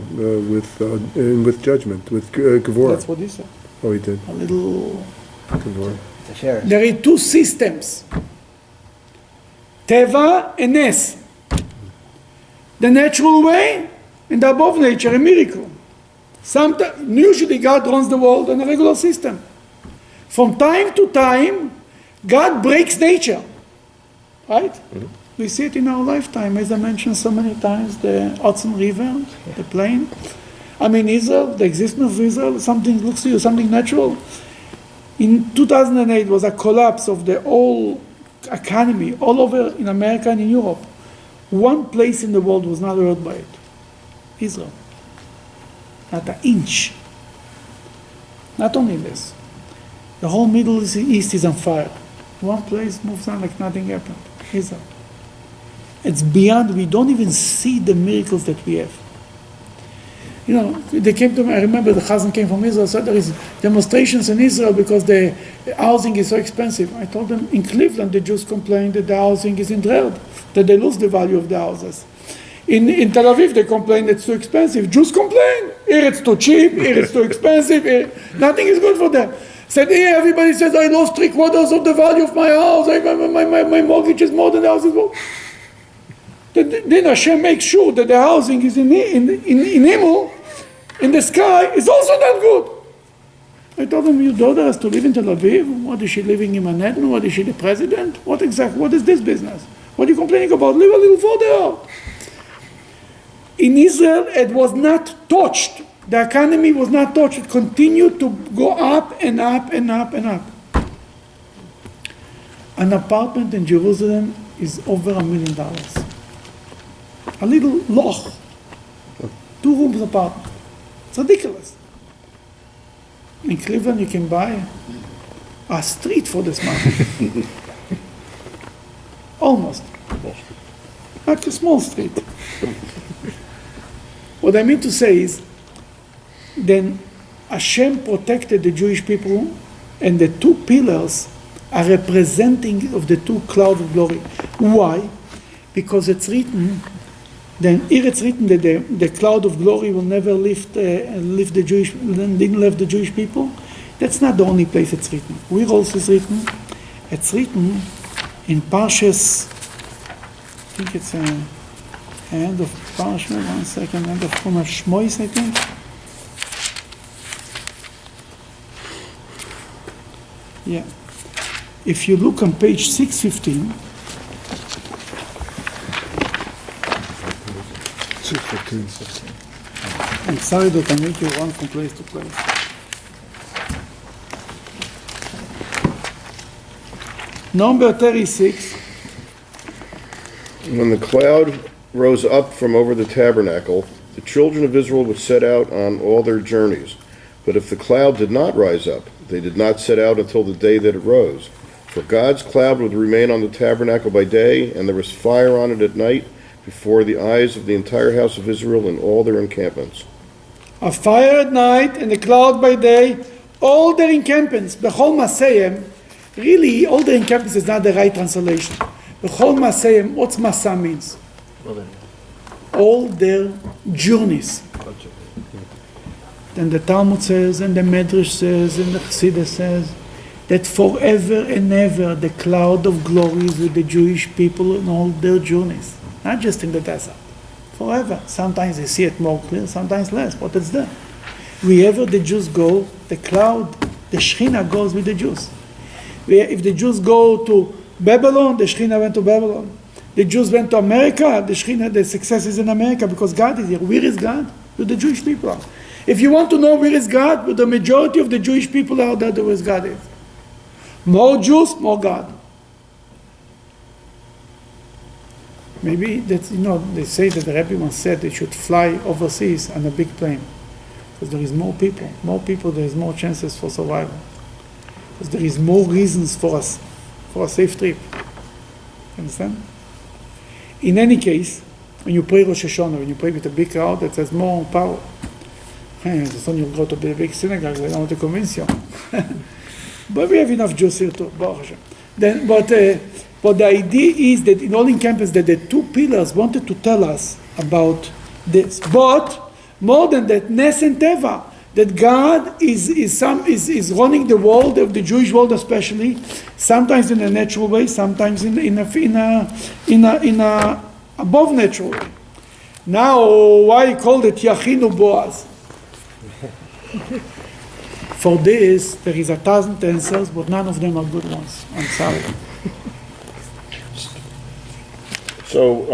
with judgment, with Gevurah. That's what he said. Oh, he did. A little. Gevurah. The fair. There are two systems. Teva and Nes. The natural way and the above nature, a miracle. Usually God runs the world in a regular system. From time to time, God breaks nature. Right? Mm-hmm. We see it in our lifetime, as I mentioned so many times, the Hudson River, the plain. I mean, Israel, the existence of Israel, something looks to you, something natural. In 2008 was a collapse of the whole economy all over in America and in Europe. One place in the world was not hurt by it. Israel. Not an inch. Not only this. The whole Middle East is on fire. One place moves on like nothing happened. Israel. It's beyond, we don't even see the miracles that we have. You know, they came to me, I remember the Chazan came from Israel, said there is demonstrations in Israel because the housing is so expensive. I told them, in Cleveland, the Jews complain that the housing is in dread, that they lose the value of the houses. In Tel Aviv, they complain that it's too expensive. Jews complain, here it's too cheap, here it's too expensive, here, nothing is good for them. Said, here everybody says, I lost 3/4 of the value of my house, my mortgage is more than the house is worth. Then Hashem makes sure that the housing is in Himmel, in the sky, is also not good. I told him, your daughter has to live in Tel Aviv. What is she living in Manhattan? What is she, the president? What is this business? What are you complaining about? Live a little further out. In Israel, it was not touched. The economy was not touched. It continued to go up and up and up and up. An apartment in Jerusalem is over $1 million. A little loch, 2 rooms apartment. It's ridiculous. In Cleveland, you can buy a street for this money. Almost. Like a small street. What I mean to say is, then Hashem protected the Jewish people, and the two pillars are representing of the two clouds of glory. Why? Because it's written, then here it's written that the cloud of glory will never lift the Jewish, didn't leave the Jewish people. That's not the only place it's written. Where else is written? It's written in Parshat, I think it's end of Parshat, one second, end of Shmois, I think. Yeah. If you look on page 615, 615. I'm sorry that I make you run from place to place. Number 36. When the cloud rose up from over the tabernacle, the children of Israel would set out on all their journeys. But if the cloud did not rise up, they did not set out until the day that it rose. For God's cloud would remain on the tabernacle by day, and there was fire on it at night, before the eyes of the entire house of Israel and all their encampments. A fire at night and a cloud by day, all their encampments. Bechol Masayim, really, all their encampments is not the right translation. Bechol Masayim, what's Masa means? all their journeys. And the Talmud says, and the Medrash says, and the Chassidus says, that forever and ever the cloud of glory is with the Jewish people in all their journeys, not just in the desert. Forever. Sometimes they see it more clear, sometimes less, but it's there. Wherever the Jews go, the cloud, the Shekhinah goes with the Jews. If the Jews go to Babylon, the Shekhinah went to Babylon. The Jews went to America, the Shekhinah, the success is in America because God is here. Where is God? With the Jewish people. If you want to know where is God, with the majority of the Jewish people out there, where God is. More Jews, more God. Maybe that's, they say that the Rebbe once said they should fly overseas on a big plane. Because there is more people, there is more chances for survival. Because there is more reasons for a safe trip. Understand? In any case, when you pray Rosh Hashanah, when you pray with a big crowd, that has more power. So you go to the big synagogue, they don't want to convince you. But we have enough Jews here too, Baruch Hashem. But the idea is that in all in campus that the two pillars wanted to tell us about this. But more than that, Nes and Teva, that God is running the world, of the Jewish world especially, sometimes in a natural way, sometimes in a above natural way. Now, why call it Yachinu Boaz? For this, there is 1,000 answers, but none of them are good ones. I'm sorry. So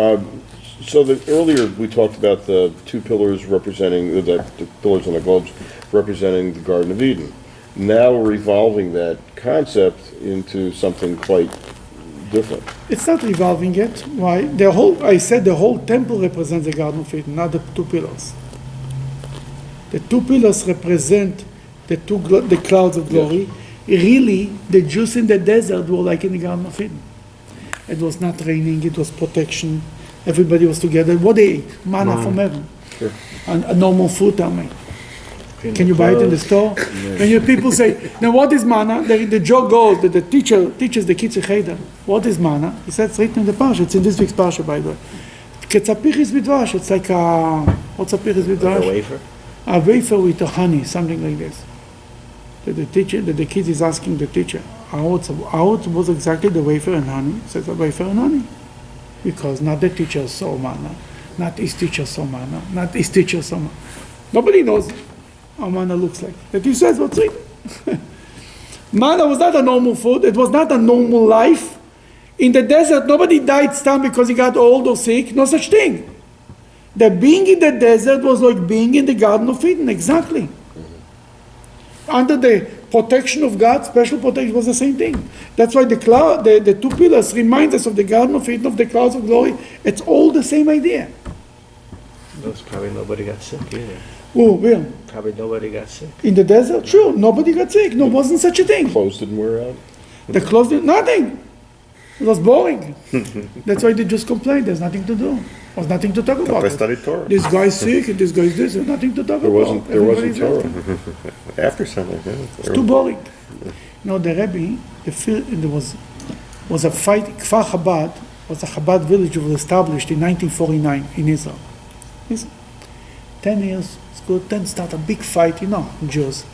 earlier we talked about the two pillars representing, the pillars on the globes representing the Garden of Eden. Now we're evolving that concept into something quite different. It's not evolving yet. Why? I said the whole temple represents the Garden of Eden, not the two pillars. The two pillars represent the clouds of glory. Yes. Really, the Jews in the desert were like in the Garden of Eden. It was not raining, it was protection. Everybody was together. What they ate? Manna from heaven. Sure. And a normal food, tell me. Can you buy it in the store? When people say, now what is manna? The joke goes that the teacher teaches the kids a cheder. What is manna? He said it's written in the Parshat. It's in this week's Parshat, by the way. Ketzapiris bidvash. It's like what's a piris bidvash? Like a wafer? A wafer with honey, something like this. That the kid is asking the teacher, how was exactly the wafer and honey? He says, a wafer and honey. Because not the teacher saw manna, not his teacher saw manna, not his teacher saw manna. Nobody knows how manna looks like. That he says what's written. Manna was not a normal food, it was not a normal life. In the desert, nobody died stam because he got old or sick, no such thing. The being in the desert was like being in the Garden of Eden, exactly. Under the protection of God, special protection was the same thing. That's why the two pillars remind us of the Garden of Eden, of the clouds of glory. It's all the same idea. Those probably nobody got sick either. Oh, well. Probably nobody got sick. In the desert, sure, nobody got sick. No, wasn't such a thing. Clothes didn't wear out? The clothes did nothing. It was boring. That's why they just complained. There's nothing to do. There was nothing to talk about. I studied Torah. This guy's sick and this guy's this. There's nothing to talk about. There wasn't Torah. After something, yeah. It's too boring. The Rebbe, there was a fight. Kfar Chabad was a Chabad village that was established in 1949 in Israel. 10 years, it's good. Then start a big fight, Jews.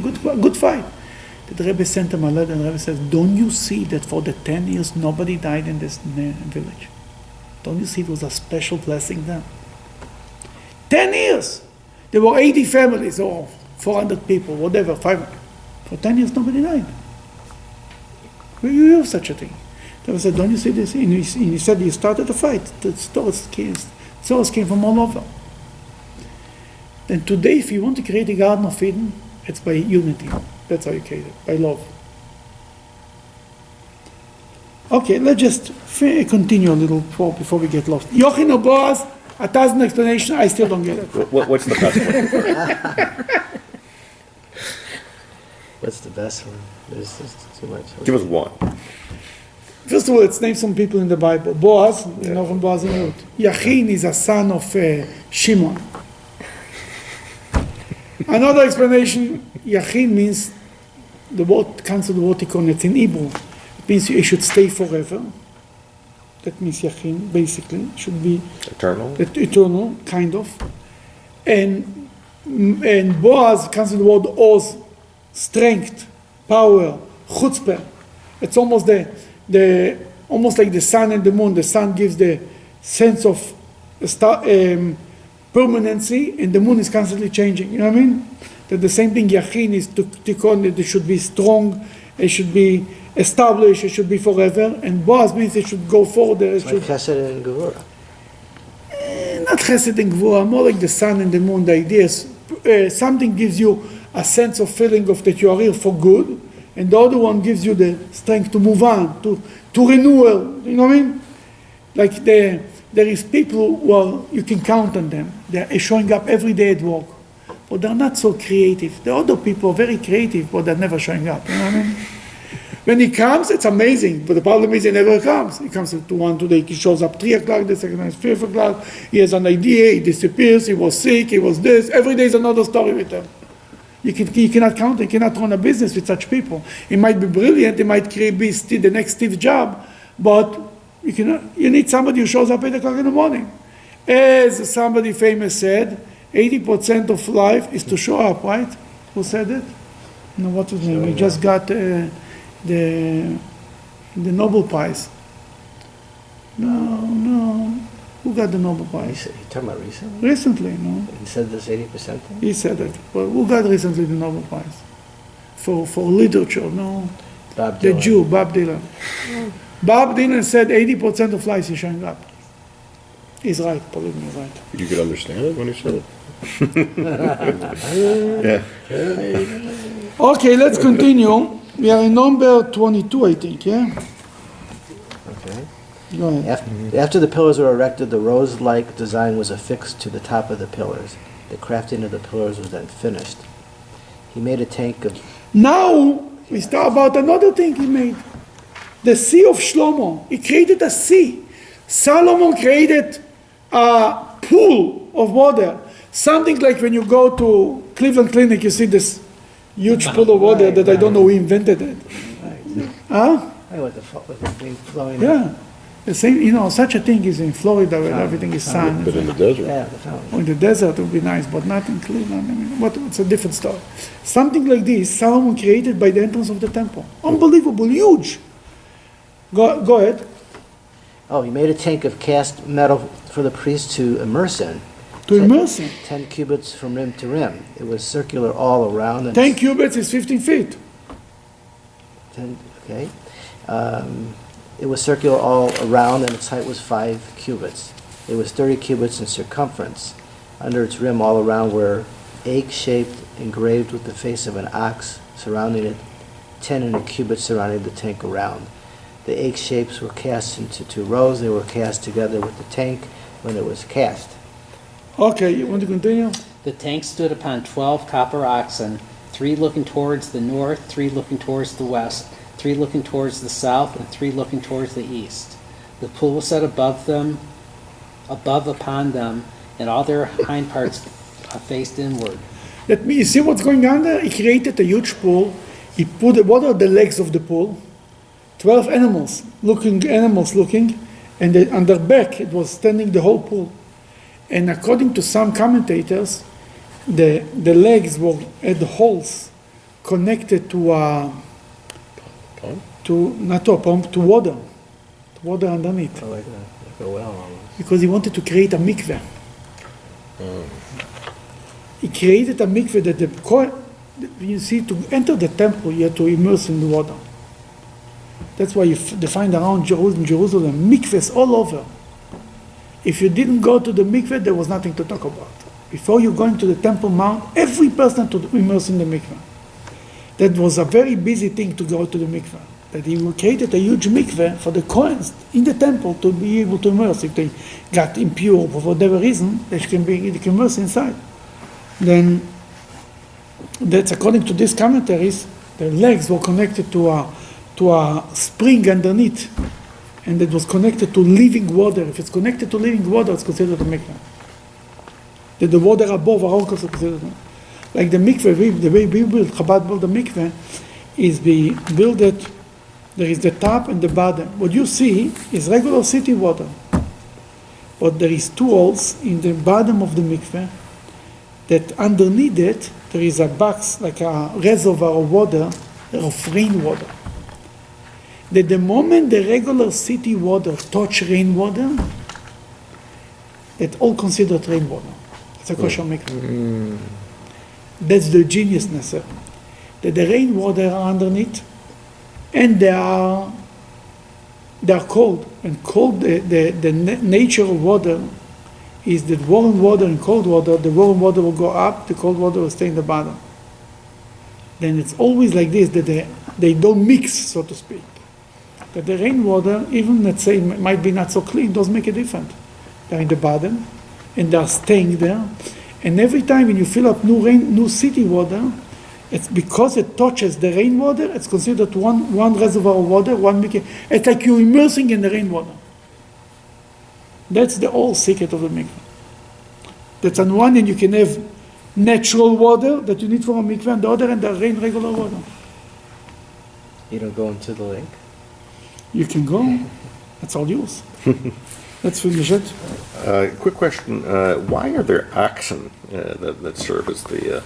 good fight. The Rebbe sent him a letter, and the Rebbe says, don't you see that for the 10 years nobody died in this village? Don't you see it was a special blessing there? 10 years! There were 80 families, or 400 people, whatever, 500. For 10 years nobody died. Where do you have such a thing? The Rebbe said, don't you see this? And he said he started a fight. The stories came from all over. And today, if you want to create a Garden of Eden, it's by unity. That's how you create it, by love. Okay, let's just continue a little before we get lost. Yochin or Boaz, 1,000 explanations, I still don't get it. What's the best one? What's the best one? There's too much. Give us one. First of all, let's name some people in the Bible. Boaz, from Boaz and Ruth. Yachin is a son of Shimon. Another explanation, Yachin means, the word comes from the word Tikon, it's in Hebrew. It means you should stay forever. that means Yachin, basically, should be Eternal? eternal, kind of. And Boaz comes with the word Oz, strength, power, chutzpah. It's almost almost like the sun and the moon. The sun gives the sense of permanency, and the moon is constantly changing. You know what I mean? That the same thing Yachin is to Tikkun, that it should be strong, it should be established, it should be forever. And Boaz means it should go further. It Like should, Chesed and Gevurah. not Chesed and Gvura, more like the sun and the moon. The idea is something gives you a sense of feeling of that you are here for good, and the other one gives you the strength to move on, to renewal. You know what I mean? Like there is people who are, you can count on them. They are showing up every day at work, but they're not so creative. The other people are very creative, but they're never showing up. You know what I mean? When he comes, it's amazing, but the problem is he never comes. He comes to one today, he shows up 3 o'clock, the second night is 5 o'clock, he has an idea, he disappears, he was sick, he was this, every day is another story with him. You cannot count, you cannot run a business with such people. He might be brilliant, he might be the next Steve Jobs, but you need somebody who shows up 8 o'clock in the morning. As somebody famous said, 80% of life is to show up, right? Who said it? No, what's his name? He just got the Nobel Prize. No. Who got the Nobel Prize? You talking about recently? Recently, no. He said this 80% thing? He said it. Well, who got recently the Nobel Prize? For literature, no. Bob Dylan. The Jew, Bob Dylan. Bob Dylan said 80% of life is showing up. He's right, believe me, he's right. You could understand it when he said it? Yeah. Okay, let's continue. We are in number 22, I think, yeah? Okay. Go ahead. After the pillars were erected, the rose-like design was affixed to the top of the pillars. The crafting of the pillars was then finished. He made a tank of... Now, we start about another thing he made. The Sea of Shlomo. He created a sea. Solomon created a pool of water. Something like when you go to Cleveland Clinic, you see this huge pool of water that I don't know who invented it. Huh? With the thing flowing. Yeah. The same, such a thing is in Florida where everything is sun. But in the desert. Yeah, the fountain. Or in the desert would be nice, but not in Cleveland. I mean, it's a different story. Something like this, Solomon created by the entrance of the temple. Unbelievable, huge. Go ahead. Oh, he made a tank of cast metal for the priest to immerse in. To immerse in. 10 cubits from rim to rim. It was circular all around. And 10 cubits is 15 feet. 10, okay. It was circular all around, and its height was 5 cubits. It was 30 cubits in circumference. Under its rim all around were egg-shaped, engraved with the face of an ox surrounding it, 10 in a cubit surrounding the tank around. The egg shapes were cast into 2 rows. They were cast together with the tank when it was cast. Okay, you want to continue? The tank stood upon 12 copper oxen, 3 looking towards the north, 3 looking towards the west, 3 looking towards the south, and 3 looking towards the east. The pool was set above upon them, and all their hind parts faced inward. You see what's going on there? He created a huge pool. He put, what are the legs of the pool? 12 animals looking, and on their back it was standing the whole pool. And according to some commentators, the legs had holes connected to not to a pump, to water underneath. Oh, like a well almost. Because he wanted to create a mikveh. He created a mikveh that you see, to enter the temple, you have to immerse in the water. That's why they find around Jerusalem mikvehs all over. If you didn't go to the mikveh, there was nothing to talk about. Before you go into the Temple Mount, every person to immerse in the mikveh. That was a very busy thing to go to the mikveh. That he created a huge mikveh for the Kohanes in the temple to be able to immerse. If they got impure for whatever reason, they can immerse inside. Then, that's according to these commentaries, the legs were connected to a spring underneath, and it was connected to living water. If it's connected to living water, it's considered a mikveh. That the water above are also considered. Like the mikveh, the way we build, Chabad build the mikveh, is we build it There is the top and the bottom. What you see is regular city water. But there is two holes in the bottom of the mikveh that underneath it, there is a box, like a reservoir of water, of rainwater. That the moment the regular city water touch rainwater, it's all considered rainwater. It's a kosher mikveh. That's the geniusness. That the rainwater are underneath, and they are cold. And cold, the nature of water is that warm water and cold water, the warm water will go up, the cold water will stay in the bottom. Then it's always like this, that they don't mix, so to speak. That the rainwater, even let's say might be not so clean, doesn't make a difference. They're in the bottom, and they're staying there. And every time when you fill up new city water, it's because it touches the rainwater, it's considered one reservoir of water, one mikveh. It's like you're immersing in the rainwater. That's the whole secret of the mikveh. That's on one end you can have natural water that you need for a mikveh, and the other end the regular water. You don't go into the lake? You can go. That's all yours. Let's finish it. Quick question, why are there oxen that serve as the,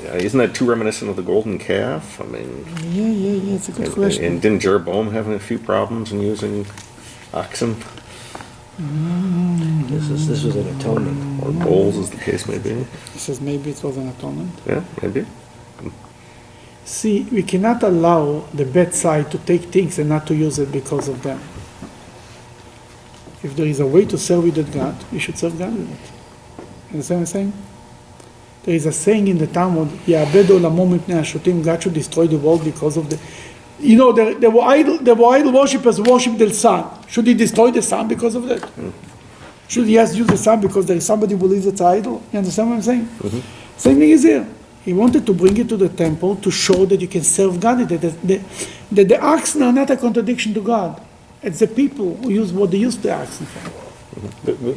isn't that too reminiscent of the golden calf? I mean... Yeah, it's a good question. And didn't Jeroboam have a few problems in using oxen? This was an atonement. Or bulls, as the case may be? He says maybe it was an atonement. Yeah, maybe. See, we cannot allow the bad side to take things and not to use it because of them. If there is a way to serve with that God, we should serve God with it. Understand what I'm saying? There is a saying in the Talmud, "Ya'abed olamo mipnei hashotim," God should destroy the world because of the... You know, there were idol worshippers who worshipped the sun. Should he destroy the sun because of that? Should he use the sun because there is somebody who believes it's an idol? You understand what I'm saying? Same thing is here. He wanted to bring it to the temple to show that you can serve God. That the oxen are not a contradiction to God. It's the people who use what they use the oxen for.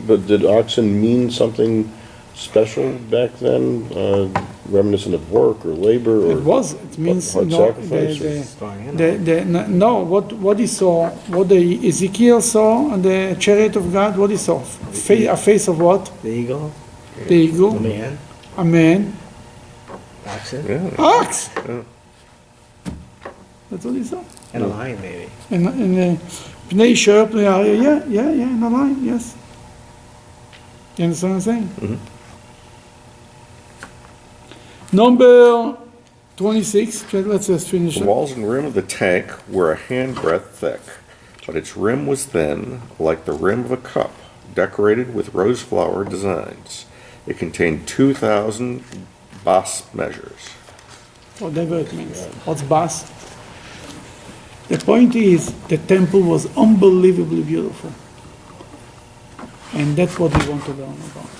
But did oxen mean something special back then, reminiscent of work or labor? Or It means hard sacrifice? What he saw, what the Ezekiel saw on the chariot of God, what he saw, a face of what? The eagle? The eagle. A man? A man. Oxen? Yeah. Ox! Yeah. That's what he saw. And a lion, maybe. In Pnei Shor, Pnei Aryeh, yeah, in a line, yes. You understand what I'm saying? Number 26, let's just finish The it. walls and rim of the tank were a handbreadth thick, but its rim was thin, like the rim of a cup, decorated with rose flower designs. It contained 2,000 bas measures. Whatever it means. What's bas? The point is, the temple was unbelievably beautiful. And that's what we want to learn about.